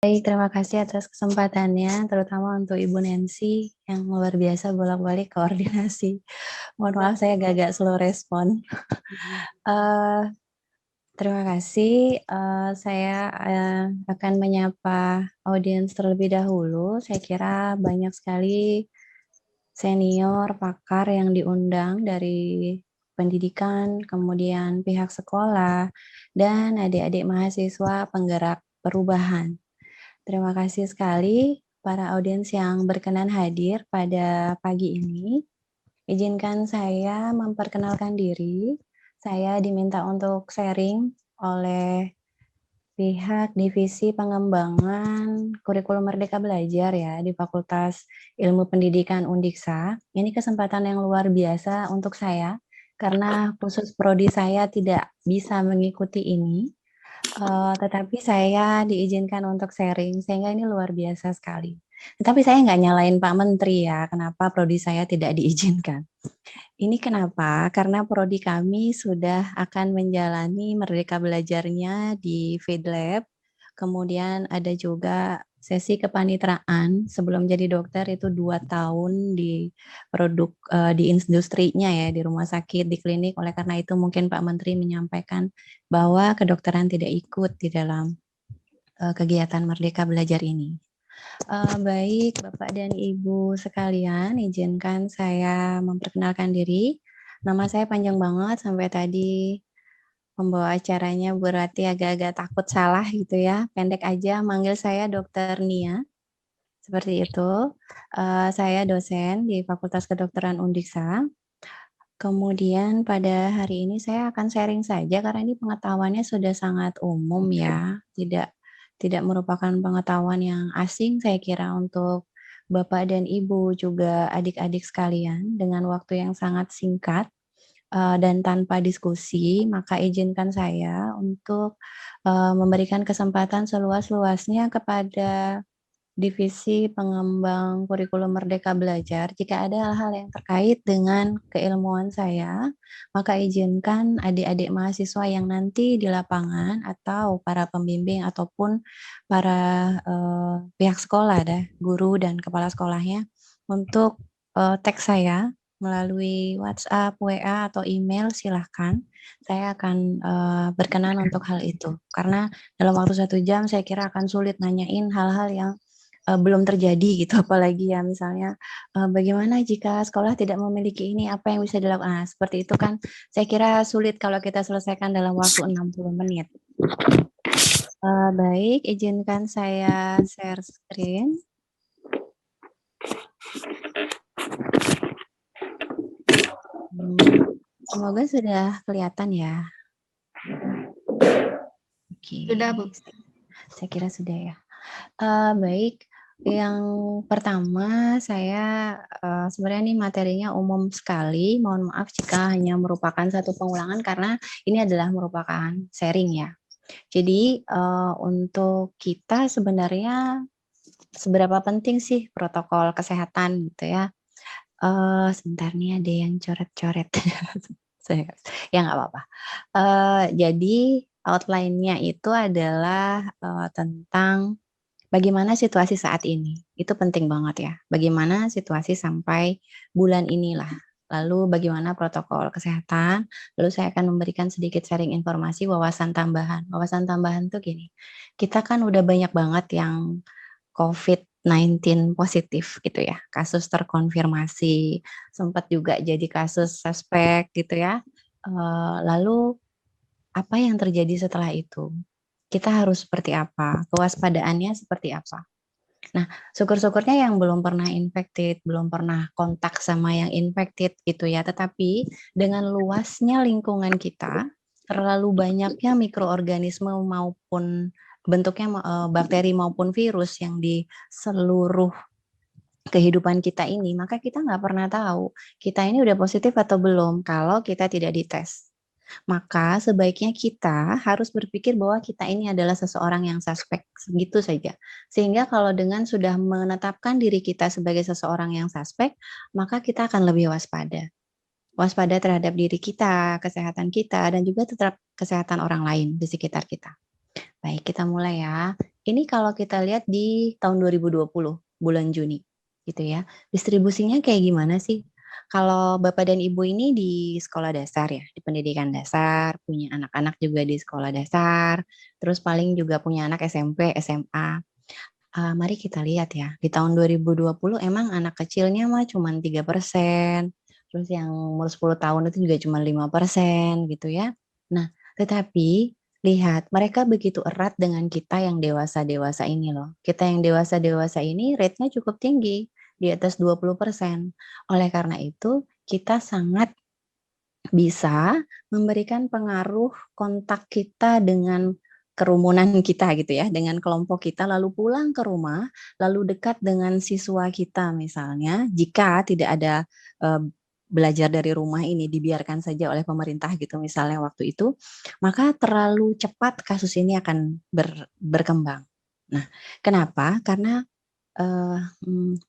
Baik, terima kasih atas kesempatannya, terutama untuk Ibu Nancy yang luar biasa bolak-balik koordinasi. Mohon maaf saya agak slow respon. Eee, Terima kasih, saya, akan menyapa audiens terlebih dahulu. Saya kira banyak sekali senior, pakar yang diundang dari pendidikan, kemudian pihak sekolah, dan adik-adik mahasiswa penggerak perubahan. Terima kasih sekali para audiens yang berkenan hadir pada pagi ini. Izinkan saya memperkenalkan diri. Saya diminta untuk sharing oleh pihak Divisi Pengembangan Kurikulum Merdeka Belajar ya di Fakultas Ilmu Pendidikan Undiksa. Ini kesempatan yang luar biasa untuk saya karena khusus prodi saya tidak bisa mengikuti ini. Tetapi saya diizinkan untuk sharing, sehingga ini luar biasa sekali. Tetapi saya nggak nyalain Pak Menteri ya, kenapa prodi saya tidak diizinkan. Ini kenapa? Karena prodi kami sudah akan menjalani Merdeka Belajarnya di FeedLab, kemudian ada juga sesi kepanitraan sebelum jadi dokter itu 2 tahun di di industrinya ya, di rumah sakit, di klinik. Oleh karena itu mungkin Pak Menteri menyampaikan bahwa kedokteran tidak ikut di dalam, kegiatan Merdeka Belajar ini. Baik Bapak dan Ibu sekalian, izinkan saya memperkenalkan diri. Nama saya panjang banget sampai tadi pembawa acaranya berarti agak-agak takut salah gitu ya. Pendek aja manggil saya Dokter Nia, seperti itu. Saya dosen di Fakultas Kedokteran Undiksa. Kemudian pada hari ini saya akan sharing saja karena ini pengetahuannya sudah sangat umum ya, tidak merupakan pengetahuan yang asing saya kira untuk Bapak dan Ibu, juga adik-adik sekalian dengan waktu yang sangat singkat, dan tanpa diskusi, maka izinkan saya untuk, memberikan kesempatan seluas-luasnya kepada Divisi Pengembang Kurikulum Merdeka Belajar, jika ada hal-hal yang terkait dengan keilmuan saya, maka izinkan adik-adik mahasiswa yang nanti di lapangan atau para pembimbing ataupun para, pihak sekolah guru dan kepala sekolahnya untuk, tag saya melalui WhatsApp, WA, atau email silahkan. Saya akan, berkenan untuk hal itu. Karena dalam waktu 1 jam saya kira akan sulit nanyain hal-hal yang belum terjadi gitu, apalagi ya misalnya, bagaimana jika sekolah tidak memiliki ini, apa yang bisa dilakukan? Nah, seperti itu kan saya kira sulit kalau kita selesaikan dalam waktu 60 menit. Baik, izinkan saya share screen. Semoga sudah kelihatan ya. Oke. Sudah, Bu. Saya kira sudah ya. Baik, yang pertama saya, sebenarnya ini materinya umum sekali, mohon maaf jika hanya merupakan satu pengulangan karena ini adalah merupakan sharing ya. Jadi, untuk kita sebenarnya seberapa penting sih protokol kesehatan gitu ya. Sebentar nih ada yang coret-coret. Ya nggak apa-apa. Jadi outline-nya itu adalah, tentang bagaimana situasi saat ini? Itu penting banget ya. Bagaimana situasi sampai bulan inilah. Lalu bagaimana protokol kesehatan, lalu saya akan memberikan sedikit sharing informasi wawasan tambahan. Wawasan tambahan tuh gini, kita kan udah banyak banget yang COVID-19 positif gitu ya, kasus terkonfirmasi, sempat juga jadi kasus suspek gitu ya. Lalu apa yang terjadi setelah itu? Kita harus seperti apa? Kewaspadaannya seperti apa? Nah, syukur-syukurnya yang belum pernah infected, belum pernah kontak sama yang infected gitu ya, tetapi dengan luasnya lingkungan kita, terlalu banyaknya mikroorganisme maupun bentuknya bakteri maupun virus yang di seluruh kehidupan kita ini, maka kita nggak pernah tahu kita ini udah positif atau belum kalau kita tidak dites. Maka sebaiknya kita harus berpikir bahwa kita ini adalah seseorang yang suspek, segitu saja. Sehingga kalau dengan sudah menetapkan diri kita sebagai seseorang yang suspek, maka kita akan lebih waspada. Waspada terhadap diri kita, kesehatan kita, dan juga tetap kesehatan orang lain di sekitar kita. Baik, kita mulai ya. Ini kalau kita lihat di tahun 2020, bulan Juni, gitu ya. Distribusinya kayak gimana sih? Kalau Bapak dan Ibu ini di sekolah dasar ya, di pendidikan dasar, punya anak-anak juga di sekolah dasar, terus paling juga punya anak SMP, SMA. Mari kita lihat ya, di tahun 2020 emang anak kecilnya mah cuma 3%, terus yang umur 10 tahun itu juga cuma 5% gitu ya. Nah, tetapi lihat mereka begitu erat dengan kita yang dewasa-dewasa ini loh. Kita yang dewasa-dewasa ini rate-nya cukup tinggi, di atas 20%. Oleh karena itu, kita sangat bisa memberikan pengaruh kontak kita dengan kerumunan kita gitu ya, dengan kelompok kita, lalu pulang ke rumah, lalu dekat dengan siswa kita misalnya, jika tidak ada belajar dari rumah ini dibiarkan saja oleh pemerintah gitu misalnya waktu itu, maka terlalu cepat kasus ini akan berkembang. Nah, kenapa? Karena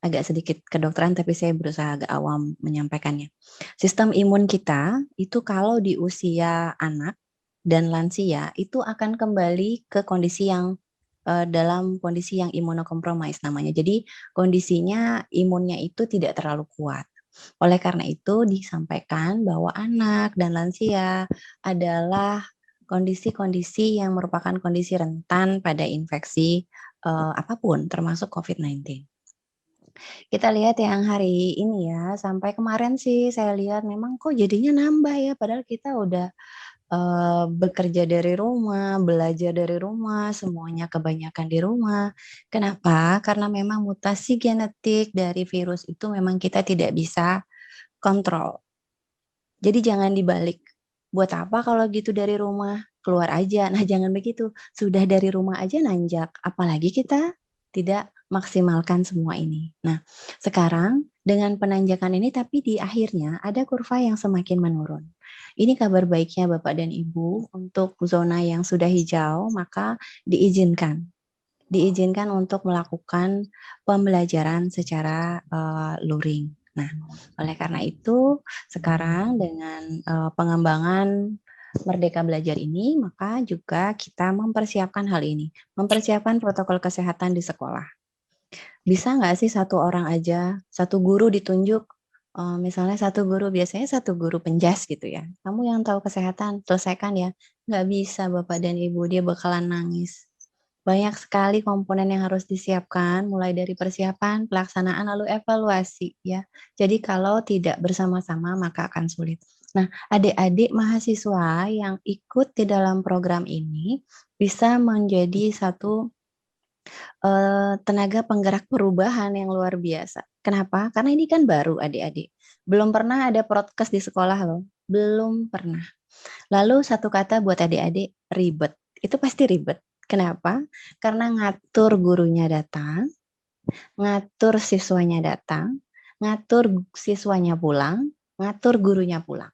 agak sedikit kedokteran tapi saya berusaha agak awam menyampaikannya. Sistem imun kita itu kalau di usia anak dan lansia itu akan kembali ke kondisi yang dalam kondisi yang imunokompromis namanya. Jadi kondisinya imunnya itu tidak terlalu kuat. Oleh karena itu disampaikan bahwa anak dan lansia adalah kondisi-kondisi yang merupakan kondisi rentan pada infeksi apapun termasuk COVID-19. Kita lihat yang hari ini ya, sampai kemarin sih saya lihat memang kok jadinya nambah ya, padahal kita udah bekerja dari rumah, belajar dari rumah, semuanya kebanyakan di rumah. Kenapa? Karena memang mutasi genetik dari virus itu memang kita tidak bisa kontrol. Jadi jangan dibalik. Buat apa kalau gitu dari rumah? Keluar aja. Nah, jangan begitu. Sudah dari rumah aja nanjak. Apalagi kita tidak maksimalkan semua ini. Nah, sekarang dengan penanjakan ini tapi di akhirnya ada kurva yang semakin menurun. Ini kabar baiknya Bapak dan Ibu untuk zona yang sudah hijau maka diizinkan. Diizinkan untuk melakukan pembelajaran secara luring. Nah, oleh karena itu sekarang dengan pengembangan Merdeka Belajar ini, maka juga kita mempersiapkan hal ini, mempersiapkan protokol kesehatan di sekolah. Bisa nggak sih satu orang aja, satu guru ditunjuk, misalnya satu guru, biasanya satu guru penjas gitu ya, kamu yang tahu kesehatan, selesaikan ya. Nggak bisa Bapak dan Ibu, dia bakalan nangis. Banyak sekali komponen yang harus disiapkan, mulai dari persiapan, pelaksanaan, lalu evaluasi ya. Jadi kalau tidak bersama-sama maka akan sulit. Nah, adik-adik mahasiswa yang ikut di dalam program ini bisa menjadi satu tenaga penggerak perubahan yang luar biasa. Kenapa? Karena ini kan baru adik-adik. Belum pernah ada prokes di sekolah loh, belum pernah. Lalu satu kata buat adik-adik, ribet. Itu pasti ribet. Kenapa? Karena ngatur gurunya datang, ngatur siswanya datang, ngatur siswanya pulang, ngatur gurunya pulang.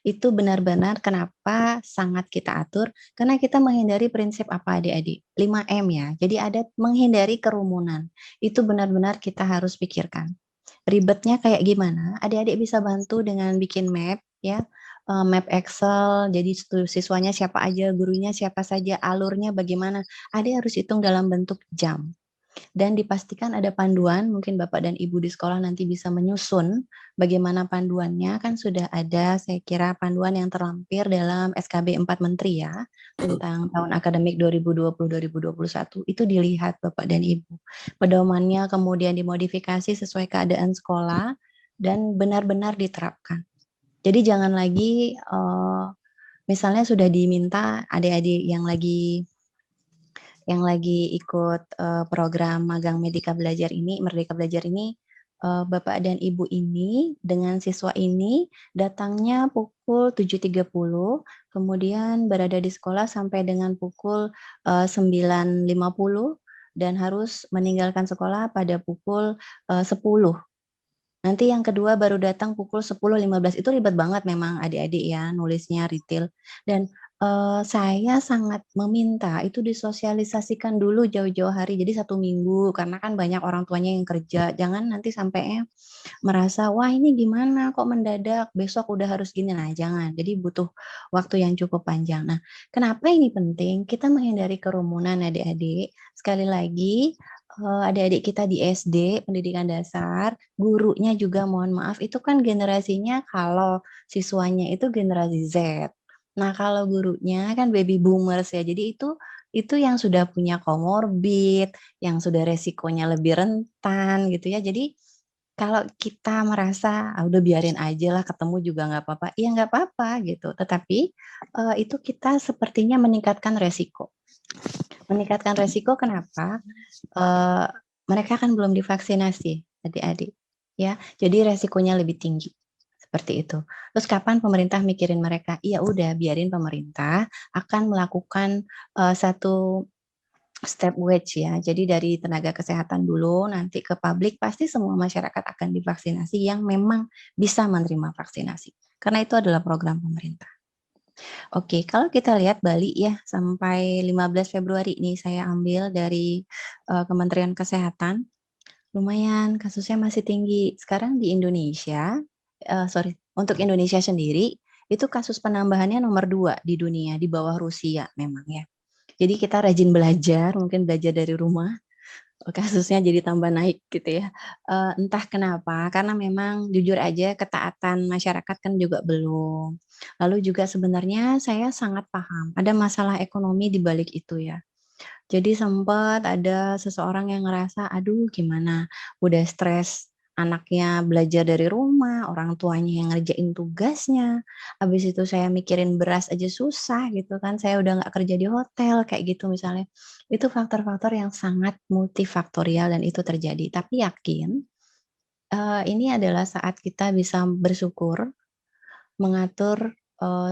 Itu benar-benar kenapa sangat kita atur, karena kita menghindari prinsip apa adik-adik? 5M ya. Jadi ada menghindari kerumunan. Itu benar-benar kita harus pikirkan. Ribetnya kayak gimana? Adik-adik bisa bantu dengan bikin map ya, map Excel, jadi siswanya siapa aja, gurunya siapa saja, alurnya bagaimana. Adik harus hitung dalam bentuk jam. Dan dipastikan ada panduan, mungkin Bapak dan Ibu di sekolah nanti bisa menyusun bagaimana panduannya, kan sudah ada saya kira panduan yang terlampir dalam SKB 4 Menteri ya, tentang tahun akademik 2020-2021, itu dilihat Bapak dan Ibu. Pedomannya kemudian dimodifikasi sesuai keadaan sekolah, dan benar-benar diterapkan. Jadi jangan lagi, misalnya sudah diminta adik-adik yang lagi ikut program magang Merdeka Belajar ini, Bapak dan Ibu ini dengan siswa ini datangnya pukul 7.30, kemudian berada di sekolah sampai dengan pukul 9.50 dan harus meninggalkan sekolah pada pukul 10. Nanti yang kedua baru datang pukul 10.15. Itu ribet banget memang adik-adik ya nulisnya retail. Dan Saya sangat meminta itu disosialisasikan dulu jauh-jauh hari, jadi 1 minggu, karena kan banyak orang tuanya yang kerja. Jangan nanti sampai merasa, "Wah ini gimana kok mendadak, besok udah harus gini." Nah jangan, jadi butuh waktu yang cukup panjang. Nah, kenapa ini penting? Kita menghindari kerumunan adik-adik. Sekali lagi, adik-adik kita di SD, pendidikan dasar, gurunya juga mohon maaf, itu kan generasinya kalau siswanya itu generasi Z. Nah, kalau gurunya kan baby boomers ya, jadi itu yang sudah punya komorbid, yang sudah resikonya lebih rentan gitu ya. Jadi kalau kita merasa, "Ah, udah biarin aja lah, ketemu juga nggak apa-apa," ya nggak apa-apa gitu. Tetapi, itu kita sepertinya meningkatkan resiko. Meningkatkan resiko kenapa? Eee, Mereka kan belum divaksinasi adik-adik, ya. Jadi resikonya lebih tinggi, seperti itu. Terus kapan pemerintah mikirin mereka? Ya udah biarin pemerintah akan melakukan, satu step wedge ya. Jadi dari tenaga kesehatan dulu nanti ke publik pasti semua masyarakat akan divaksinasi yang memang bisa menerima vaksinasi. Karena itu adalah program pemerintah. Oke, kalau kita lihat Bali ya sampai 15 Februari nih saya ambil dari Kementerian Kesehatan, lumayan kasusnya masih tinggi. Sekarang di Indonesia, sorry, untuk Indonesia sendiri itu kasus penambahannya nomor 2 di dunia di bawah Rusia memang ya. Jadi kita rajin belajar, mungkin belajar dari rumah, kasusnya jadi tambah naik gitu ya. Entah kenapa, karena memang jujur aja ketaatan masyarakat kan juga belum. Lalu juga sebenarnya saya sangat paham, ada masalah ekonomi di balik itu ya. Jadi sempat ada seseorang yang ngerasa, aduh gimana, udah stres anaknya belajar dari rumah, orang tuanya yang ngerjain tugasnya, habis itu saya mikirin beras aja susah gitu kan, saya udah nggak kerja di hotel kayak gitu misalnya. Itu faktor-faktor yang sangat multifaktorial dan itu terjadi. Tapi yakin, ini adalah saat kita bisa bersyukur, mengatur,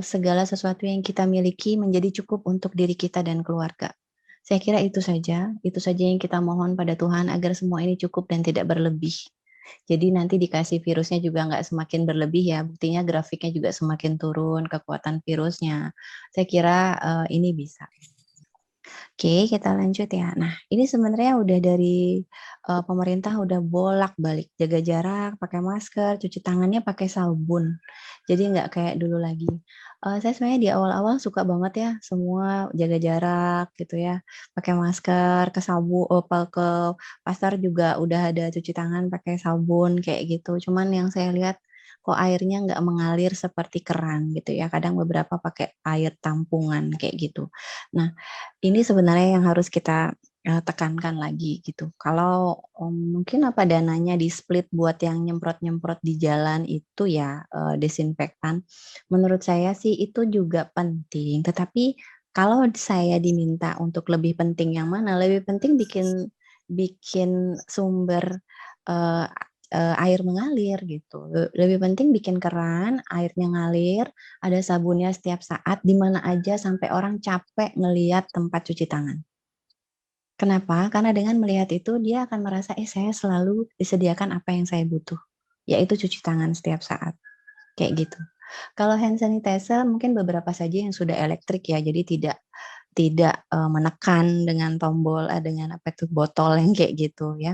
segala sesuatu yang kita miliki menjadi cukup untuk diri kita dan keluarga. Saya kira itu saja yang kita mohon pada Tuhan agar semua ini cukup dan tidak berlebih. Jadi nanti dikasih virusnya juga nggak semakin berlebih ya, buktinya grafiknya juga semakin turun kekuatan virusnya. Saya kira, ini bisa. Oke, kita lanjut ya. Nah, ini sebenarnya udah dari, pemerintah udah bolak-balik, jaga jarak, pakai masker, cuci tangannya pakai sabun. Jadi nggak kayak dulu lagi. Saya sebenarnya di awal-awal suka banget ya, semua jaga jarak gitu ya, pakai masker, ke pasar juga udah ada cuci tangan pakai sabun kayak gitu. Cuman yang saya lihat kok airnya nggak mengalir seperti keran gitu ya, kadang beberapa pakai air tampungan kayak gitu. Nah, ini sebenarnya yang harus kita, tekankan lagi gitu. Kalau, mungkin apa dananya di-split buat yang nyemprot-nyemprot di jalan itu ya, desinfektan, menurut saya sih itu juga penting. Tetapi kalau saya diminta untuk lebih penting yang mana, lebih penting bikin bikin sumber, eee air mengalir gitu. Lebih penting bikin keran, airnya ngalir, ada sabunnya setiap saat, di mana aja sampai orang capek ngelihat tempat cuci tangan. Kenapa? Karena dengan melihat itu dia akan merasa, saya selalu disediakan apa yang saya butuh, yaitu cuci tangan setiap saat, kayak gitu. Kalau hand sanitizer mungkin beberapa saja yang sudah elektrik ya, jadi tidak tidak, menekan dengan tombol, dengan apa itu, botol yang kayak gitu ya.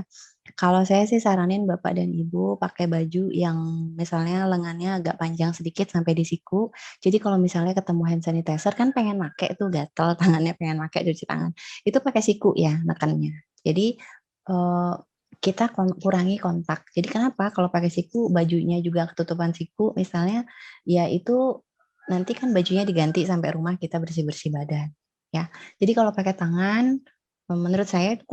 Kalau saya sih saranin Bapak dan Ibu pakai baju yang misalnya lengannya agak panjang sedikit sampai di siku. Jadi kalau misalnya ketemu hand sanitizer kan pengen make tuh, gatel tangannya pengen make, cuci tangan. Itu pakai siku ya nekannya. Jadi, eee, kita kurangi kontak. Jadi kenapa kalau pakai siku bajunya juga ketutupan siku misalnya, ya itu nanti kan bajunya diganti sampai rumah kita bersih-bersih badan, ya. Jadi kalau pakai tangan, menurut saya itu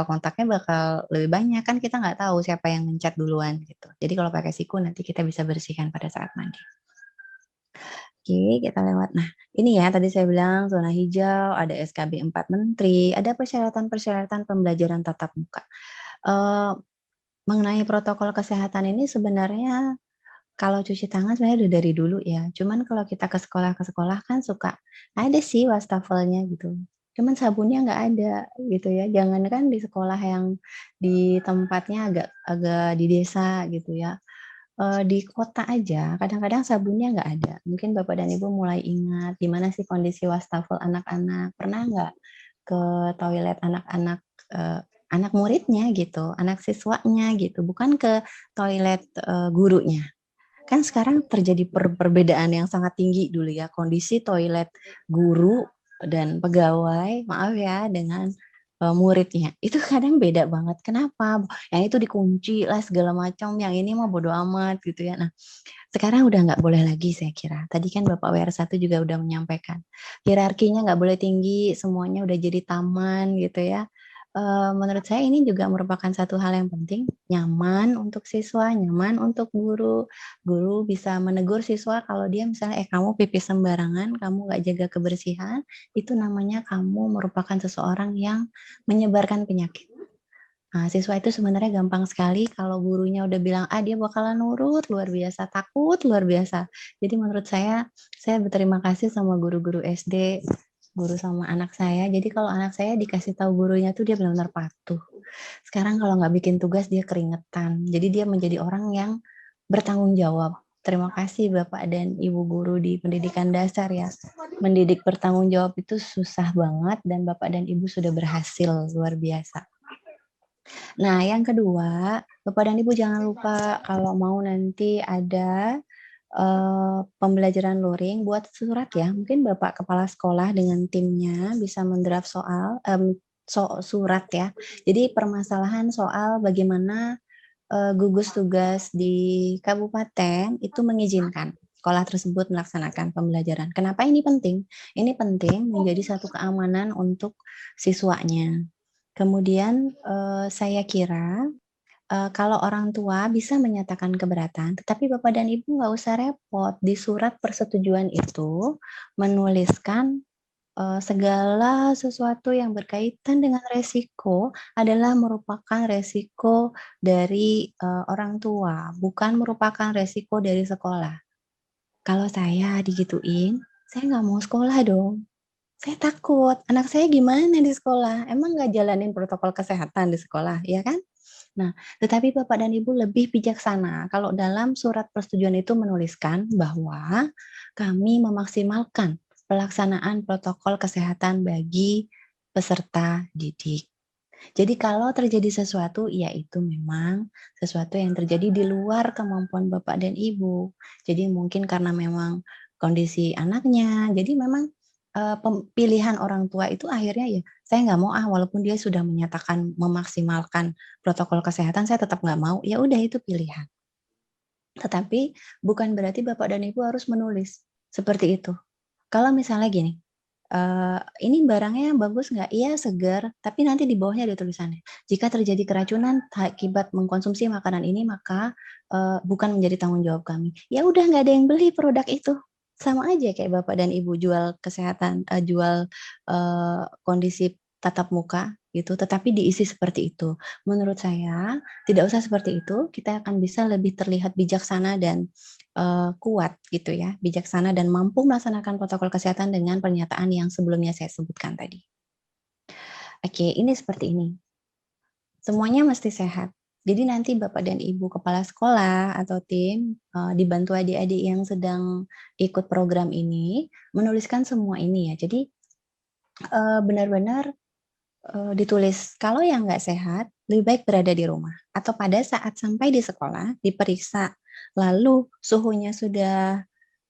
kontaknya bakal lebih banyak, kan kita nggak tahu siapa yang mencet duluan gitu. Jadi kalau pakai siku nanti kita bisa bersihkan pada saat mandi. Oke, kita lewat. Nah, ini ya tadi saya bilang zona hijau, ada SKB 4 menteri, ada persyaratan-persyaratan pembelajaran tatap muka. Eee, Mengenai protokol kesehatan ini sebenarnya kalau cuci tangan sebenarnya udah dari dulu ya, cuman kalau kita ke sekolah kan suka ada sih wastafelnya gitu, cuman sabunnya nggak ada gitu ya. Jangankan di sekolah yang di tempatnya agak agak di desa gitu ya, di kota aja kadang-kadang sabunnya nggak ada. Mungkin Bapak dan Ibu mulai ingat gimana sih kondisi wastafel anak-anak. Pernah nggak ke toilet anak-anak, anak muridnya gitu, anak siswanya gitu, bukan ke toilet, gurunya. Kan sekarang terjadi perbedaan yang sangat tinggi dulu ya, kondisi toilet guru dan pegawai, maaf ya, dengan muridnya. Itu kadang beda banget. Kenapa? Yang itu dikunci lah segala macam, yang ini mah bodo amat gitu ya. Nah, sekarang udah nggak boleh lagi saya kira. Tadi kan Bapak WR1 juga udah menyampaikan. Hierarkinya nggak boleh tinggi, semuanya udah jadi taman gitu ya. Menurut saya ini juga merupakan satu hal yang penting, nyaman untuk siswa, nyaman untuk guru. Guru bisa menegur siswa kalau dia misalnya, kamu pipis sembarangan, kamu nggak jaga kebersihan, itu namanya kamu merupakan seseorang yang menyebarkan penyakit. Nah, siswa itu sebenarnya gampang sekali kalau gurunya udah bilang A, dia bakalan nurut, luar biasa, takut luar biasa. Jadi menurut saya berterima kasih sama guru-guru SD, guru sama anak saya. Jadi kalau anak saya dikasih tahu gurunya tuh dia benar-benar patuh. Sekarang kalau nggak bikin tugas dia keringetan. Jadi dia menjadi orang yang bertanggung jawab. Terima kasih Bapak dan Ibu guru di pendidikan dasar ya. Mendidik bertanggung jawab itu susah banget dan Bapak dan Ibu sudah berhasil luar biasa. Nah, yang kedua, Bapak dan Ibu jangan lupa kalau mau nanti ada pembelajaran luring buat surat ya. Mungkin Bapak kepala sekolah dengan timnya bisa mendraft soal surat ya. Jadi permasalahan soal bagaimana gugus tugas di kabupaten itu mengizinkan sekolah tersebut melaksanakan pembelajaran. Kenapa ini penting? Ini penting menjadi satu keamanan untuk siswanya. Kemudian saya kira kalau orang tua bisa menyatakan keberatan, tetapi Bapak dan Ibu nggak usah repot. Di surat persetujuan itu menuliskan segala sesuatu yang berkaitan dengan resiko adalah merupakan resiko dari orang tua, bukan merupakan resiko dari sekolah. Kalau saya digituin, saya nggak mau sekolah dong. Saya takut, anak saya gimana di sekolah? Emang nggak jalanin protokol kesehatan di sekolah, ya kan? Nah, tetapi Bapak dan Ibu lebih bijaksana kalau dalam surat persetujuan itu menuliskan bahwa kami memaksimalkan pelaksanaan protokol kesehatan bagi peserta didik. Jadi kalau terjadi sesuatu, ya itu memang sesuatu yang terjadi di luar kemampuan Bapak dan Ibu. Jadi mungkin karena memang kondisi anaknya, jadi memang pilihan orang tua itu akhirnya ya, saya nggak mau walaupun dia sudah menyatakan memaksimalkan protokol kesehatan, saya tetap nggak mau, ya udah itu pilihan. Tetapi bukan berarti Bapak dan Ibu harus menulis seperti itu. Kalau misalnya gini, ini barangnya bagus nggak? Iya, segar, tapi nanti di bawahnya ada tulisannya, "Jika terjadi keracunan akibat mengkonsumsi makanan ini, maka, bukan menjadi tanggung jawab kami." Ya udah nggak ada yang beli produk itu. Sama aja kayak Bapak dan Ibu jual kesehatan jual, kondisi tatap muka gitu, tetapi diisi seperti itu. Menurut saya, tidak usah seperti itu, kita akan bisa lebih terlihat bijaksana dan kuat gitu ya, bijaksana dan mampu melaksanakan protokol kesehatan dengan pernyataan yang sebelumnya saya sebutkan tadi. Oke, ini seperti ini. Semuanya mesti sehat. Jadi nanti Bapak dan Ibu kepala sekolah atau tim, dibantu adik-adik yang sedang ikut program ini, menuliskan semua ini ya. Jadi, benar-benar ditulis, kalau yang nggak sehat, lebih baik berada di rumah. Atau pada saat sampai di sekolah, diperiksa, lalu suhunya sudah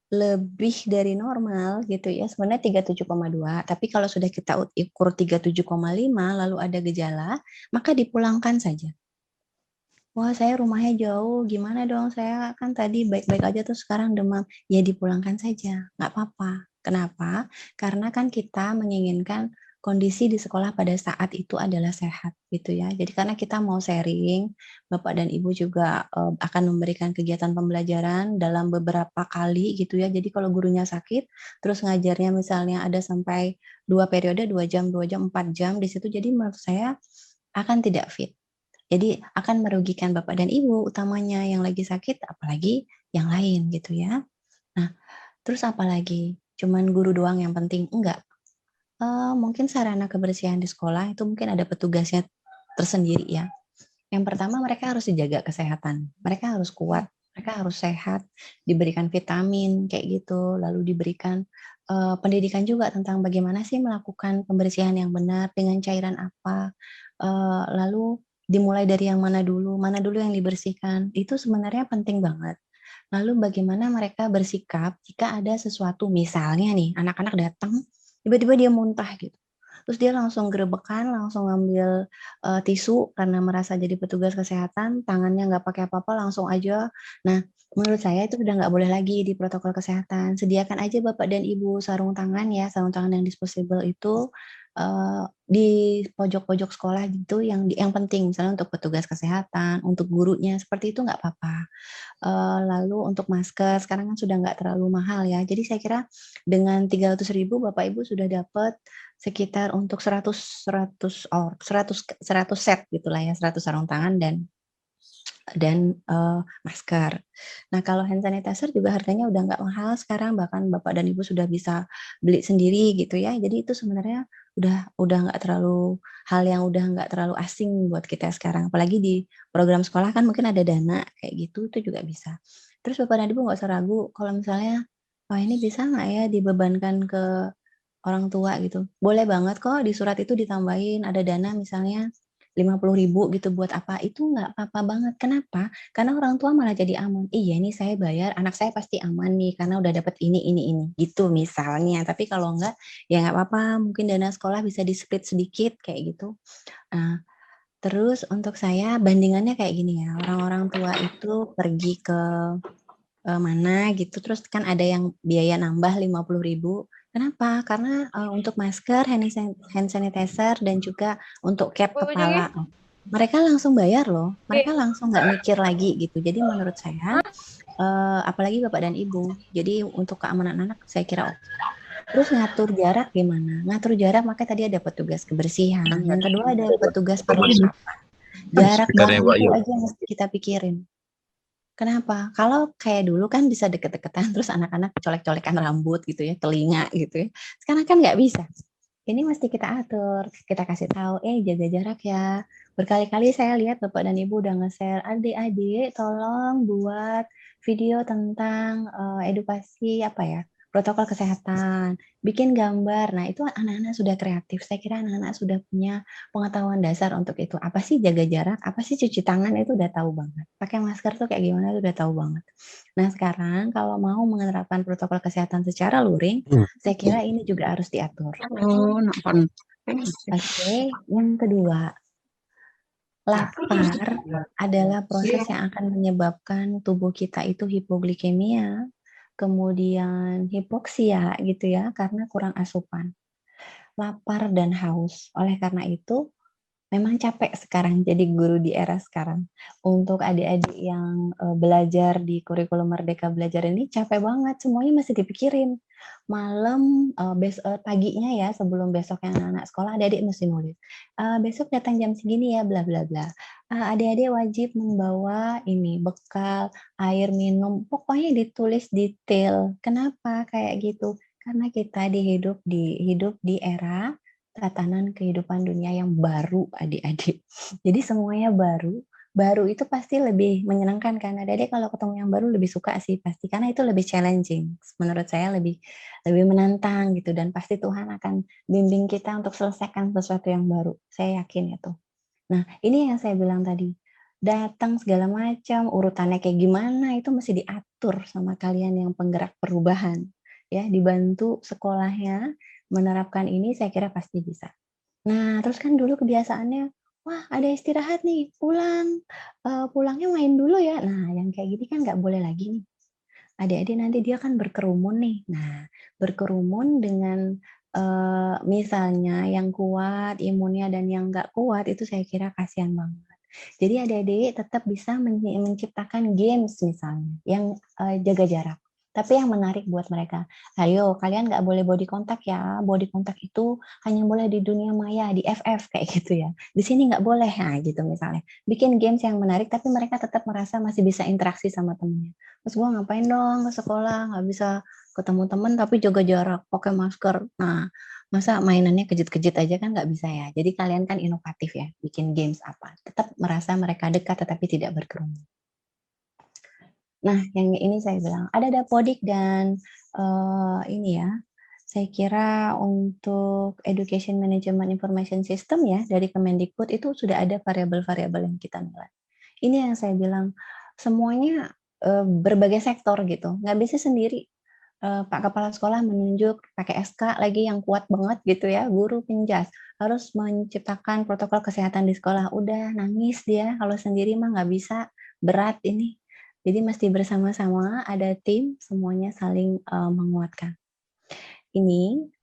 lebih dari normal gitu ya, sebenarnya 37,2, tapi kalau sudah kita ukur 37,5 lalu ada gejala, maka dipulangkan saja. "Wah, saya rumahnya jauh, gimana dong? Saya kan tadi baik-baik aja terus sekarang demam." Ya dipulangkan saja, nggak apa-apa. Kenapa? Karena kan kita menginginkan kondisi di sekolah pada saat itu adalah sehat gitu ya. Jadi karena kita mau sharing, Bapak dan Ibu juga, akan memberikan kegiatan pembelajaran dalam beberapa kali gitu ya. Jadi kalau gurunya sakit, terus ngajarnya misalnya ada sampai 2 periode, 2 jam, 4 jam di situ, jadi menurut saya akan tidak fit. Jadi akan merugikan Bapak dan Ibu utamanya yang lagi sakit, apalagi yang lain gitu ya. Nah, terus apalagi? Cuman guru doang yang penting? Enggak. Mungkin sarana kebersihan di sekolah itu mungkin ada petugasnya tersendiri ya. Yang pertama mereka harus dijaga kesehatan, mereka harus kuat, Mereka harus sehat, diberikan vitamin kayak gitu, lalu diberikan pendidikan juga tentang bagaimana sih melakukan pembersihan yang benar dengan cairan apa, lalu dimulai dari yang mana dulu yang dibersihkan, itu sebenarnya penting banget. Lalu bagaimana mereka bersikap jika ada sesuatu, misalnya nih anak-anak datang, tiba-tiba dia muntah gitu. Terus dia langsung gerebekan, langsung ngambil tisu karena merasa jadi petugas kesehatan, tangannya nggak pakai apa-apa, langsung aja. Nah, menurut saya itu udah nggak boleh lagi di protokol kesehatan. Sediakan aja Bapak dan Ibu sarung tangan ya, sarung tangan yang disposable itu di pojok-pojok sekolah gitu yang penting, misalnya untuk petugas kesehatan, untuk gurunya, seperti itu nggak apa-apa. Lalu untuk masker sekarang kan sudah nggak terlalu mahal ya. Jadi saya kira dengan 300.000 Bapak Ibu sudah dapat sekitar untuk 100 set gitulah ya, 100 sarung tangan dan masker. Nah, kalau hand sanitizer juga harganya udah nggak mahal sekarang, bahkan Bapak dan Ibu sudah bisa beli sendiri gitu ya. Jadi itu sebenarnya udah nggak terlalu hal yang udah nggak terlalu asing buat kita sekarang. Apalagi di program sekolah kan mungkin ada dana kayak gitu, itu juga bisa. Terus Bapak dan Ibu nggak usah ragu kalau misalnya, "Wah ini bisa nggak ya dibebankan ke orang tua gitu?" Boleh banget kok di surat itu ditambahin ada dana misalnya 50.000 gitu buat apa, itu nggak apa-apa banget. Kenapa? Karena orang tua malah jadi aman. Iya nih saya bayar, anak saya pasti aman nih karena udah dapat ini, gitu misalnya. Tapi kalau enggak, ya nggak apa-apa, mungkin dana sekolah bisa di-split sedikit kayak gitu. Nah, terus untuk saya bandingannya kayak gini ya, orang-orang tua itu pergi ke mana gitu, terus kan ada yang biaya nambah 50.000. Kenapa? Karena, untuk masker, hand sanitizer, dan juga untuk cap Ujungnya kepala. Mereka langsung bayar loh, mereka oke. langsung nggak mikir lagi gitu. Jadi menurut saya, apalagi Bapak dan Ibu, jadi untuk keamanan anak saya kira oke. Terus ngatur jarak gimana? Ngatur jarak makanya tadi ada petugas kebersihan, yang kedua ada petugas perlengkapan. Jarak Speakernya Mbak bangku Yu. aja mesti kita pikirin. Kenapa? Kalau kayak dulu kan bisa deket-deketan terus anak-anak colek-colekan rambut gitu ya, telinga gitu ya. Sekarang kan nggak bisa. Ini mesti kita atur, kita kasih tahu, jaga jarak ya. Berkali-kali saya lihat Bapak dan Ibu udah nge-share, adik-adik tolong buat video tentang edukasi apa ya, protokol kesehatan, bikin gambar. Nah itu anak-anak sudah kreatif. Saya kira anak-anak sudah punya pengetahuan dasar untuk itu. Apa sih jaga jarak, apa sih cuci tangan itu udah tahu banget. Pakai masker tuh kayak gimana itu udah tahu banget. Nah sekarang kalau mau menerapkan protokol kesehatan secara luring, saya kira ini juga harus diatur. Oh, nakon. Oke, yang kedua, lapar adalah proses yang akan menyebabkan tubuh kita itu hipoglikemia, kemudian hipoksia gitu ya, karena kurang asupan. Lapar dan haus. Oleh karena itu, memang capek sekarang jadi guru di era sekarang. Untuk adik-adik yang belajar di kurikulum Merdeka Belajar ini capek banget, semuanya masih dipikirin. Malam, paginya ya sebelum besoknya anak-anak sekolah, adik-adik mesti nulis. Besok datang jam segini ya, bla bla bla. Adik-adik wajib membawa ini bekal, air minum, pokoknya ditulis detail. Kenapa kayak gitu? Karena kita hidup di era tatanan kehidupan dunia yang baru adik-adik. Jadi semuanya baru, baru itu pasti lebih menyenangkan kan. Adik-adik kalau ketemu yang baru lebih suka sih pasti karena itu lebih challenging. Menurut saya lebih lebih menantang gitu dan pasti Tuhan akan bimbing kita untuk selesaikan sesuatu yang baru. Saya yakin itu. Nah, ini yang saya bilang tadi. Datang segala macam, urutannya kayak gimana itu mesti diatur sama kalian yang penggerak perubahan. Ya, dibantu sekolahnya menerapkan ini saya kira pasti bisa. Nah, terus kan dulu kebiasaannya, wah ada istirahat nih, pulangnya main dulu ya. Nah, yang kayak gini kan nggak boleh lagi nih. Adik-adik nanti dia kan berkerumun nih. Nah, berkerumun dengan misalnya yang kuat imunnya dan yang nggak kuat itu saya kira kasihan banget. Jadi adik-adik tetap bisa menciptakan games misalnya yang jaga jarak. Tapi yang menarik buat mereka. Ayo, kalian nggak boleh body contact ya. Body contact itu hanya boleh di dunia maya, di FF kayak gitu ya. Di sini nggak boleh, nah gitu misalnya. Bikin games yang menarik, tapi mereka tetap merasa masih bisa interaksi sama temennya. Terus gue ngapain dong ke sekolah, nggak bisa ketemu temen tapi jaga jarak, pakai masker. Nah, masa mainannya kejut-kejut aja kan nggak bisa ya. Jadi kalian kan inovatif ya, bikin games apa. Tetap merasa mereka dekat tetapi tidak berkerumun. Nah, yang ini saya bilang, ada Dapodik dan ini ya, saya kira untuk Education Management Information System ya, dari Kemendikbud itu sudah ada variabel-variabel yang kita nilai. Ini yang saya bilang, semuanya berbagai sektor gitu, nggak bisa sendiri. Pak Kepala Sekolah menunjuk pakai SK lagi yang kuat banget gitu ya, guru penjas, harus menciptakan protokol kesehatan di sekolah. Udah nangis dia, kalau sendiri mah nggak bisa, berat ini. Jadi mesti bersama-sama, ada tim, semuanya saling menguatkan. Ini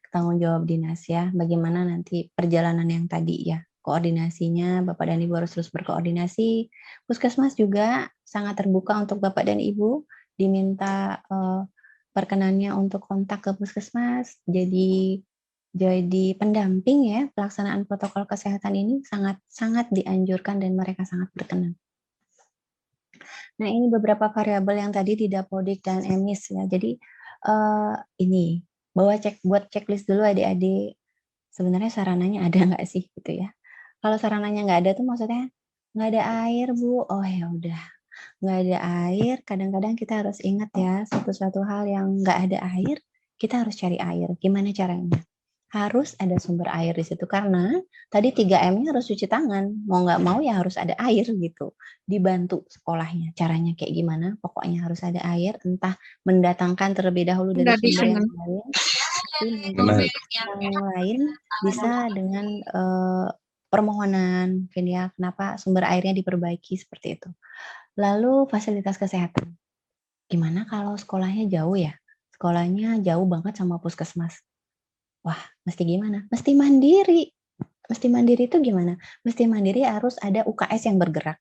tanggung jawab dinas ya, bagaimana nanti perjalanan yang tadi ya, koordinasinya Bapak dan Ibu harus terus berkoordinasi. Puskesmas juga sangat terbuka untuk Bapak dan Ibu, diminta perkenannya untuk kontak ke puskesmas, jadi pendamping ya pelaksanaan protokol kesehatan ini sangat dianjurkan dan mereka sangat berkenan. Nah, ini beberapa variabel yang tadi di Dapodik dan EMIS ya. Jadi ini buat checklist dulu adik-adik. Sebenarnya sarananya ada nggak sih gitu ya? Kalau sarananya nggak ada tuh maksudnya nggak ada air Bu. Oh ya udah, nggak ada air. Kadang-kadang kita harus ingat ya satu hal yang nggak ada air, kita harus cari air. Gimana caranya? Harus ada sumber air di situ karena tadi 3M-nya harus cuci tangan. Mau nggak mau ya harus ada air gitu. Dibantu sekolahnya. Caranya kayak gimana? Pokoknya harus ada air, entah mendatangkan terlebih dahulu dari sumber yang lain, tapi yang lain bisa dengan permohonan mungkin ya, kenapa sumber airnya diperbaiki seperti itu. Lalu fasilitas kesehatan. Gimana kalau sekolahnya jauh ya? Sekolahnya jauh banget sama puskesmas. Wah, mesti gimana? Mesti mandiri. Mesti mandiri itu gimana? Mesti mandiri harus ada UKS yang bergerak.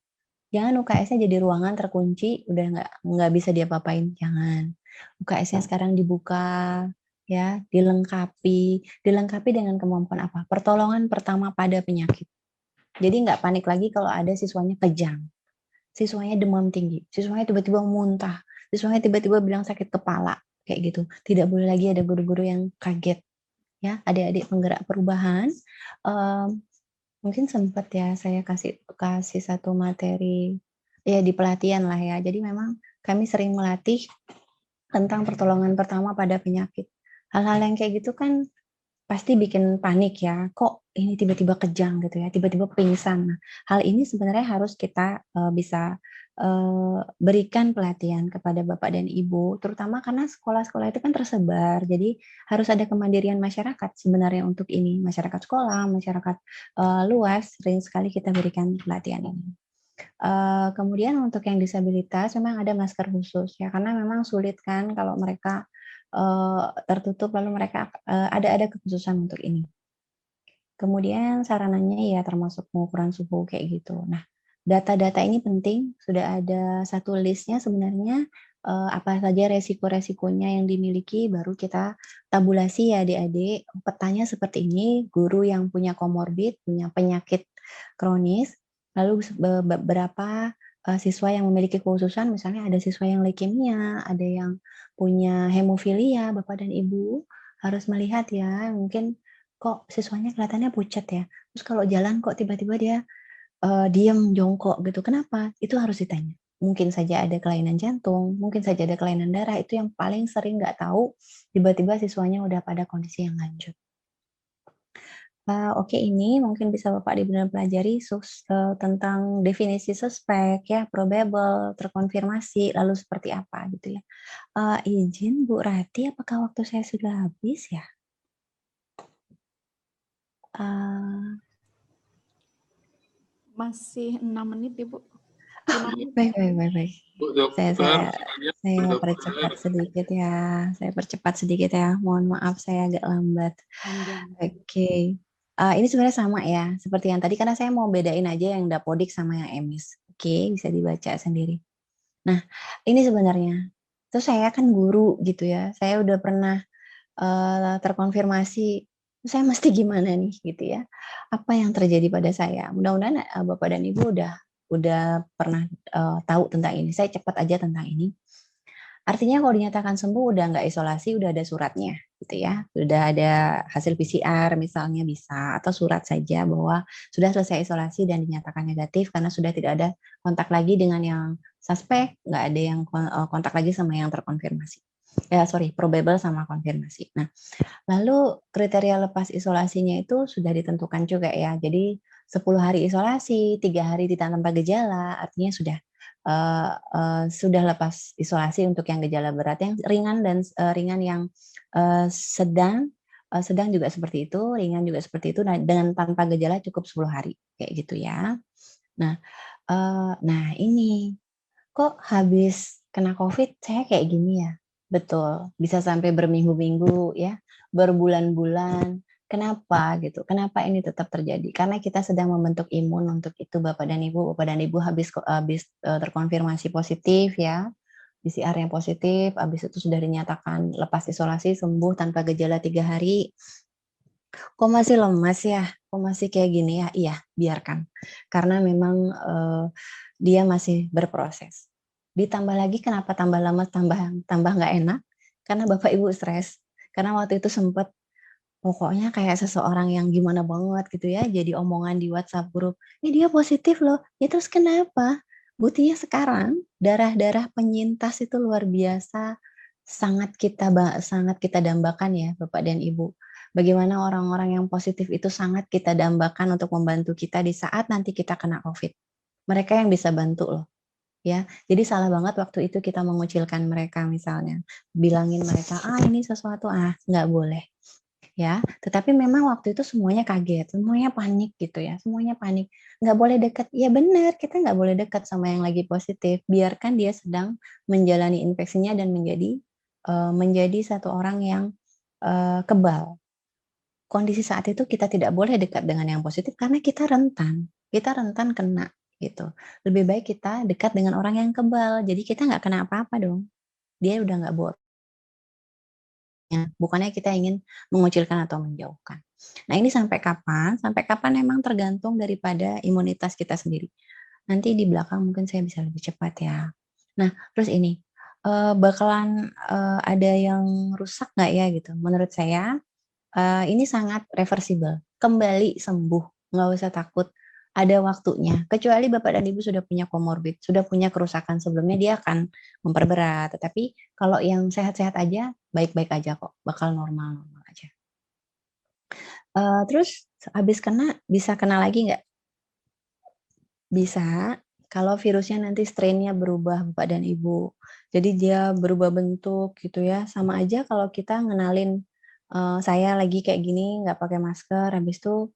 Jangan UKS-nya jadi ruangan terkunci, udah nggak bisa diapa-apain. Jangan. UKS-nya sekarang dibuka, ya, dilengkapi dengan kemampuan apa? Pertolongan pertama pada penyakit. Jadi nggak panik lagi kalau ada siswanya kejang, siswanya demam tinggi, siswanya tiba-tiba muntah, siswanya tiba-tiba bilang sakit kepala, kayak gitu. Tidak boleh lagi ada guru-guru yang kaget. Ya, adik-adik penggerak perubahan, mungkin sempat ya saya kasih satu materi ya di pelatihan lah ya. Jadi memang kami sering melatih tentang pertolongan pertama pada penyakit. Hal-hal yang kayak gitu kan pasti bikin panik ya. Kok ini tiba-tiba kejang gitu ya, tiba-tiba pingsan. Nah, hal ini sebenarnya harus kita bisa berikan pelatihan kepada Bapak dan Ibu, terutama karena sekolah-sekolah itu kan tersebar. Jadi harus ada kemandirian masyarakat sebenarnya untuk ini. Masyarakat sekolah, masyarakat luas, sering sekali kita berikan pelatihan ini. Kemudian untuk yang disabilitas memang ada masker khusus ya, karena memang sulit kan kalau mereka tertutup lalu mereka ada kekhususan untuk ini. Kemudian sarananya ya termasuk pengukuran suhu kayak gitu. Nah, data-data ini penting, sudah ada satu listnya sebenarnya apa saja resiko-resikonya yang dimiliki, baru kita tabulasi ya adik-adik. Petanya seperti ini, guru yang punya komorbid, punya penyakit kronis, lalu beberapa siswa yang memiliki kekhususan, misalnya ada siswa yang leukemia, ada yang punya hemofilia, Bapak dan Ibu harus melihat ya, mungkin kok siswanya kelihatannya pucat ya, terus kalau jalan kok tiba-tiba dia diem, jongkok gitu, kenapa? Itu harus ditanya. Mungkin saja ada kelainan jantung, mungkin saja ada kelainan darah, itu yang paling sering nggak tahu, tiba-tiba siswanya udah pada kondisi yang lanjut. Oke, ini mungkin bisa Bapak benar pelajari tentang definisi suspek ya, probable, terkonfirmasi, lalu seperti apa gitu ya. Izin Bu Rati, apakah waktu saya sudah habis ya? Masih 6 menit, Ibu. Baik. Saya percepat sedikit ya. Mohon maaf saya agak lambat. Oke. Ini sebenarnya sama ya, seperti yang tadi karena saya mau bedain aja yang Dapodik sama yang EMIS. Oke, bisa dibaca sendiri. Nah, ini sebenarnya. Terus saya kan guru gitu ya. Saya udah pernah terkonfirmasi, saya mesti gimana nih gitu ya. Apa yang terjadi pada saya? Mudah-mudahan Bapak dan Ibu udah pernah tahu tentang ini. Saya cepat aja tentang ini. Artinya kalau dinyatakan sembuh udah nggak isolasi, udah ada suratnya gitu ya. Sudah ada hasil PCR misalnya bisa, atau surat saja bahwa sudah selesai isolasi dan dinyatakan negatif karena sudah tidak ada kontak lagi dengan yang suspek, nggak ada yang kontak lagi sama yang terkonfirmasi. Ya, sorry, probable sama konfirmasi. Nah, lalu kriteria lepas isolasinya itu sudah ditentukan juga ya. Jadi 10 hari isolasi, 3 hari tidak tanpa gejala, artinya sudah lepas isolasi untuk yang gejala berat, yang ringan dan ringan yang sedang juga seperti itu, ringan juga seperti itu. Nah, dengan tanpa gejala cukup 10 hari kayak gitu ya. Nah, ini kok habis kena COVID saya kayak gini ya? Betul, bisa sampai berminggu-minggu ya, berbulan-bulan. Kenapa gitu? Kenapa ini tetap terjadi? Karena kita sedang membentuk imun untuk itu Bapak dan Ibu. Bapak dan Ibu habis terkonfirmasi positif ya, PCR yang positif, habis itu sudah dinyatakan lepas isolasi, sembuh tanpa gejala 3 hari. Kok masih lemas ya? Kok masih kayak gini ya? Iya, biarkan. Karena memang dia masih berproses. Ditambah lagi kenapa tambah lama tambah nggak enak? Karena Bapak Ibu stres. Karena waktu itu sempat pokoknya kayak seseorang yang gimana banget gitu ya, jadi omongan di WhatsApp grup, "Ini dia positif loh." Ya terus kenapa? Buktinya sekarang darah-darah penyintas itu luar biasa, sangat kita dambakan ya Bapak dan Ibu. Bagaimana orang-orang yang positif itu sangat kita dambakan untuk membantu kita di saat nanti kita kena COVID. Mereka yang bisa bantu loh. Ya, jadi salah banget waktu itu kita mengucilkan mereka misalnya, bilangin mereka, ini sesuatu, nggak boleh, ya. Tetapi memang waktu itu semuanya kaget, semuanya panik gitu ya, semuanya panik, nggak boleh dekat. Ya benar, kita nggak boleh dekat sama yang lagi positif, biarkan dia sedang menjalani infeksinya dan menjadi satu orang yang kebal. Kondisi saat itu kita tidak boleh dekat dengan yang positif karena kita rentan kena gitu. Lebih baik kita dekat dengan orang yang kebal, jadi kita nggak kena apa-apa dong. Dia udah nggak bawa, bukannya kita ingin mengucilkan atau menjauhkan. Nah ini sampai kapan? Sampai kapan memang tergantung daripada imunitas kita sendiri. Nanti di belakang mungkin saya bisa lebih cepat ya. Nah terus ini, bakalan, ada yang rusak nggak ya gitu? Menurut saya ini sangat reversible, kembali sembuh, nggak usah takut, ada waktunya. Kecuali Bapak dan Ibu sudah punya comorbid, sudah punya kerusakan sebelumnya, dia akan memperberat. Tetapi kalau yang sehat-sehat aja, baik-baik aja kok, bakal normal-normal aja. Terus habis kena, bisa kena lagi nggak? Bisa, kalau virusnya nanti strain-nya berubah Bapak dan Ibu. Jadi dia berubah bentuk gitu ya, sama aja kalau kita ngenalin, saya lagi kayak gini nggak pakai masker, habis itu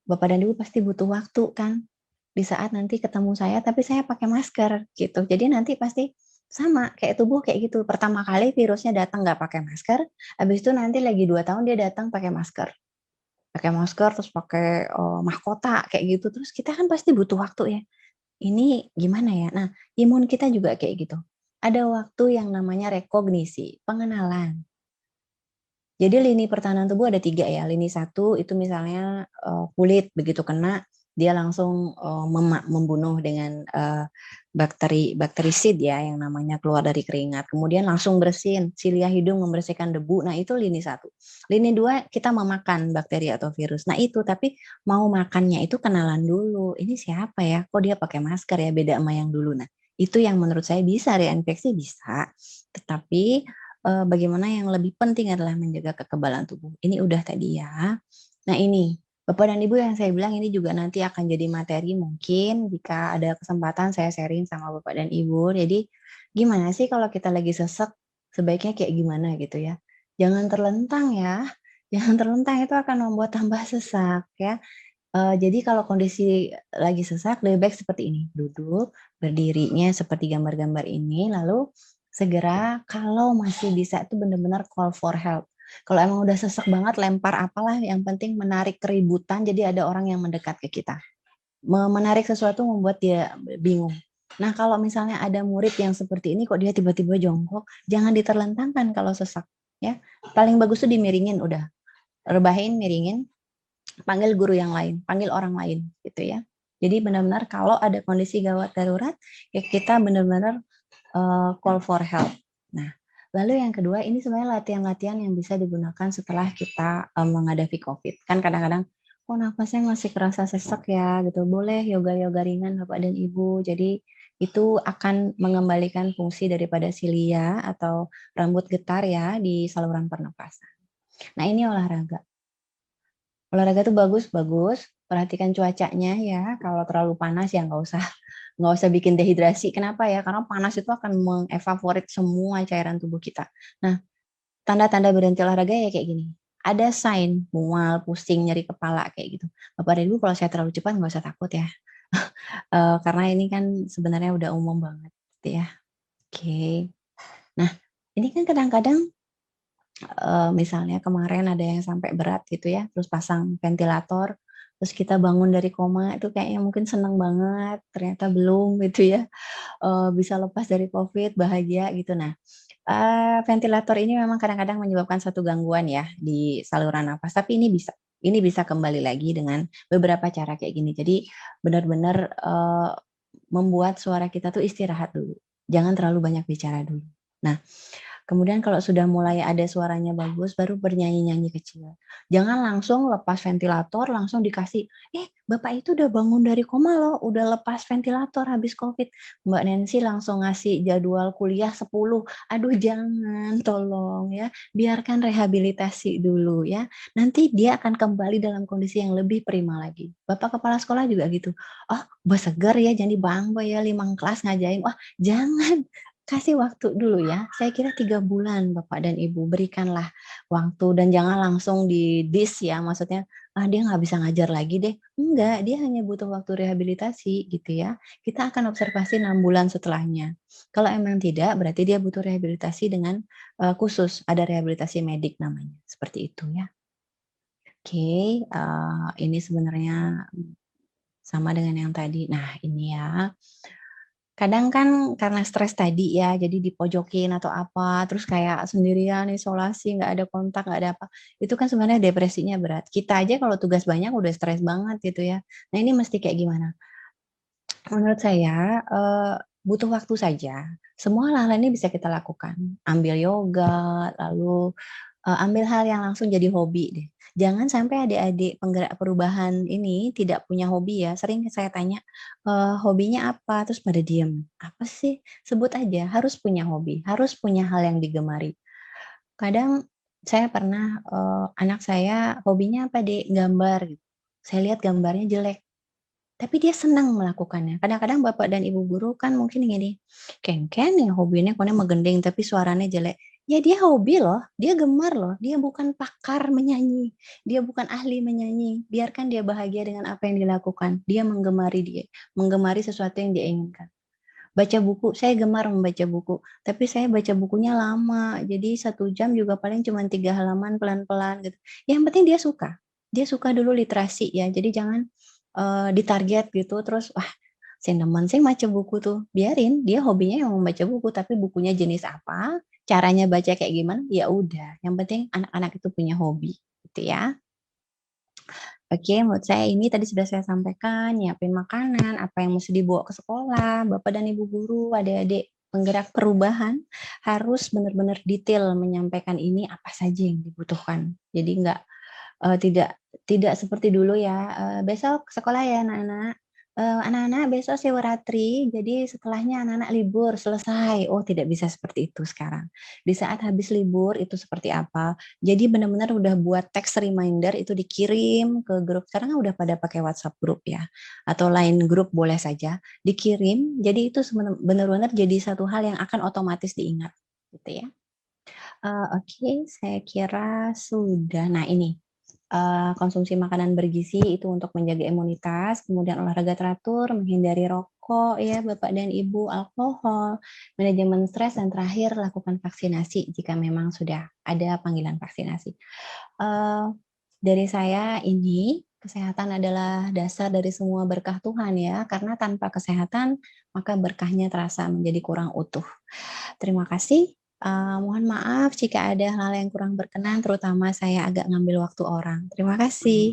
Bapak dan Ibu pasti butuh waktu kan, di saat nanti ketemu saya tapi saya pakai masker gitu. Jadi nanti pasti sama kayak tubuh kayak gitu, pertama kali virusnya datang nggak pakai masker, habis itu nanti lagi 2 tahun dia datang pakai masker. Pakai masker, terus pakai, mahkota kayak gitu, terus kita kan pasti butuh waktu ya. Ini gimana ya? Nah, imun kita juga kayak gitu. Ada waktu yang namanya rekognisi, pengenalan. Jadi lini pertahanan tubuh ada 3 ya, lini satu itu misalnya, kulit begitu kena, dia langsung, membunuh dengan, bakterisid ya yang namanya keluar dari keringat, kemudian langsung bersin, silia hidung membersihkan debu, nah itu lini satu. Lini 2 kita memakan bakteri atau virus, nah itu tapi mau makannya itu kenalan dulu, ini siapa ya, kok dia pakai masker ya, beda sama yang dulu. Nah, itu yang menurut saya bisa reinfeksi bisa, tetapi bagaimana yang lebih penting adalah menjaga kekebalan tubuh. Ini udah tadi ya. Nah ini, Bapak dan Ibu yang saya bilang ini juga nanti akan jadi materi mungkin jika ada kesempatan saya sharing sama Bapak dan Ibu. Jadi gimana sih kalau kita lagi sesek, sebaiknya kayak gimana gitu ya. Jangan terlentang ya, jangan terlentang itu akan membuat tambah sesak ya. Jadi kalau kondisi lagi sesak lebih baik seperti ini, duduk, berdirinya seperti gambar-gambar ini, lalu segera kalau masih bisa itu benar-benar call for help. Kalau emang udah sesek banget lempar apalah, yang penting menarik keributan jadi ada orang yang mendekat ke kita. Menarik sesuatu membuat dia bingung. Nah kalau misalnya ada murid yang seperti ini kok dia tiba-tiba jongkok, jangan diterlentangkan kalau sesak ya. Paling bagus tuh dimiringin udah, rebahin, miringin, panggil guru yang lain, panggil orang lain gitu ya. Jadi benar-benar kalau ada kondisi gawat darurat, ya kita benar-benar call for help. Nah, lalu yang kedua ini sebenarnya latihan-latihan yang bisa digunakan setelah kita menghadapi COVID. Kan kadang-kadang kok napasnya masih kerasa sesek ya gitu. Boleh yoga-yoga ringan Bapak dan Ibu. Jadi itu akan mengembalikan fungsi daripada silia atau rambut getar ya di saluran pernapasan. Nah ini olahraga. Olahraga tuh bagus, perhatikan cuacanya ya. Kalau terlalu panas ya nggak usah bikin dehidrasi. Kenapa ya? Karena panas itu akan mengevaporate semua cairan tubuh kita. Nah, tanda-tanda berhenti olahraga ya kayak gini. Ada sign mual, pusing, nyeri kepala kayak gitu. Bapak dan Ibu kalau saya terlalu cepat nggak usah takut ya. Karena ini kan sebenarnya udah umum banget gitu ya. Oke. Nah, ini kan kadang-kadang misalnya kemarin ada yang sampai berat gitu ya, terus pasang ventilator, terus kita bangun dari koma itu kayaknya mungkin seneng banget, ternyata belum gitu ya, bisa lepas dari COVID, bahagia gitu. Nah, ventilator ini memang kadang-kadang menyebabkan satu gangguan ya di saluran napas, tapi ini bisa kembali lagi dengan beberapa cara kayak gini. Jadi benar-benar, membuat suara kita tuh istirahat dulu, jangan terlalu banyak bicara dulu. Nah, kemudian kalau sudah mulai ada suaranya bagus, baru bernyanyi-nyanyi kecil. Jangan langsung lepas ventilator, langsung dikasih, Bapak itu udah bangun dari koma loh, udah lepas ventilator habis COVID. Mbak Nancy langsung ngasih jadwal kuliah 10. Aduh jangan, tolong ya. Biarkan rehabilitasi dulu ya. Nanti dia akan kembali dalam kondisi yang lebih prima lagi. Bapak kepala sekolah juga gitu. Oh, segar ya, jadi bangga ya, 5 kelas ngajain. Wah, jangan. Kasih waktu dulu ya, saya kira 3 bulan Bapak dan Ibu, berikanlah waktu dan jangan langsung di-diss ya, maksudnya, dia nggak bisa ngajar lagi deh." Enggak, dia hanya butuh waktu rehabilitasi gitu ya. Kita akan observasi 6 bulan setelahnya. Kalau emang tidak, berarti dia butuh rehabilitasi dengan, khusus, ada rehabilitasi medik namanya, seperti itu ya. Oke, ini sebenarnya sama dengan yang tadi. Nah ini ya, kadang kan karena stres tadi ya, jadi dipojokin atau apa, terus kayak sendirian, isolasi, nggak ada kontak, nggak ada apa, itu kan sebenarnya depresinya berat. Kita aja kalau tugas banyak udah stres banget gitu ya. Nah ini mesti kayak gimana? Menurut saya, butuh waktu saja. Semua hal-hal ini bisa kita lakukan. Ambil yoga, lalu, ambil hal yang langsung jadi hobi deh. Jangan sampai adik-adik penggerak perubahan ini tidak punya hobi ya. Sering saya tanya, "Hobinya apa?" Terus pada diem. "Apa sih?" Sebut aja, harus punya hobi, harus punya hal yang digemari. Kadang saya pernah, anak saya hobinya apa, Dek? Gambar gitu. Saya lihat gambarnya jelek. Tapi dia senang melakukannya. Kadang-kadang bapak dan ibu guru kan mungkin gini, "Ken ya hobinya kono megending tapi suaranya jelek." Ya dia hobi loh, dia gemar loh, dia bukan pakar menyanyi, dia bukan ahli menyanyi. Biarkan dia bahagia dengan apa yang dilakukan. Dia menggemari sesuatu yang dia inginkan. Baca buku, saya gemar membaca buku, tapi saya baca bukunya lama, jadi 1 jam juga paling cuma 3 halaman pelan-pelan gitu. Yang penting dia suka dulu literasi ya, jadi jangan, ditarget gitu terus, "Wah, sing nemen sing maca buku tuh." Biarin, dia hobinya yang membaca buku, tapi bukunya jenis apa, caranya baca kayak gimana, ya udah, yang penting anak-anak itu punya hobi, gitu ya. Oke, menurut saya ini tadi sudah saya sampaikan, nyiapin makanan, apa yang mesti dibawa ke sekolah, Bapak dan Ibu guru, adik-adik penggerak perubahan, harus benar-benar detail menyampaikan ini apa saja yang dibutuhkan. Jadi nggak tidak tidak seperti dulu ya, "Besok sekolah ya anak-anak, anak-anak besok Shiwaratri, jadi setelahnya anak-anak libur, selesai." Oh, tidak bisa seperti itu sekarang. Di saat habis libur itu seperti apa, jadi benar-benar udah buat text reminder itu dikirim ke grup, sekarang kan udah pada pakai WhatsApp grup ya, atau Line grup boleh saja, dikirim, jadi itu benar-benar jadi satu hal yang akan otomatis diingat, gitu ya. Oke, saya kira sudah. Nah ini, konsumsi makanan bergizi itu untuk menjaga imunitas, kemudian olahraga teratur, menghindari rokok ya Bapak dan Ibu, alkohol, manajemen stres, dan terakhir lakukan vaksinasi jika memang sudah ada panggilan vaksinasi. Eee, dari saya ini, kesehatan adalah dasar dari semua berkah Tuhan ya, karena tanpa kesehatan maka berkahnya terasa menjadi kurang utuh. Terima kasih, mohon maaf jika ada hal yang kurang berkenan, terutama saya agak ngambil waktu orang. Terima kasih.